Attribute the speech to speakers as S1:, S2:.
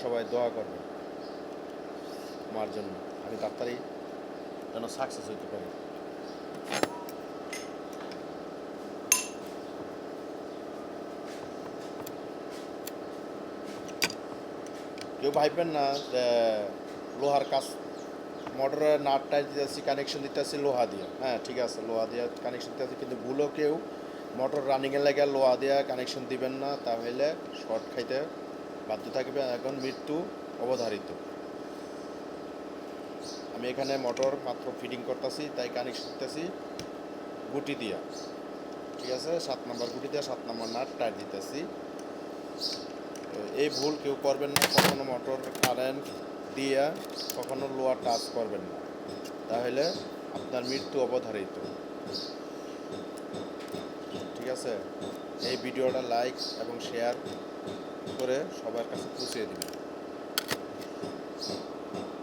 S1: সবাই দোয়া করবেন আমার জন্য, আমি তাড়াতাড়ি যেন সাকসেস হইতে পারি। কেউ ভাববেন না যে লোহার কাজ, মোটরের নাটটা দিতেছি, কানেকশন দিতেছি লোহা দিয়ে। হ্যাঁ ঠিক আছে, লোহা দিয়ে কানেকশন দিতেছি, কিন্তু ভুলও কেউ মোটর রানিংয়ের লেগে লোহা দিয়ে কানেকশন দিবেন না, তাহলে শর্ট খাইতে বাধ্য থাকবে, এখন মৃত্যু অবধারিত। আমি এখানে মোটর মাত্র ফিটিং করতেছি, তাই কানেকশন দিতেছি গুটি দিয়া। ঠিক আছে, 7 নম্বর গুটি দিয়ে 7 নম্বর নাট টাইট দিতেছি। এই ভুল কেউ করবেন না, কখনো মোটর কারেন্ট দিয়া কখনো লোহা টাচ করবেন না, তাহলে আপনার মৃত্যু অবধারিত। ঠিক আছে, এই ভিডিওটা লাইক এবং শেয়ার করে সবার কাছে পৌঁছে দিবেন।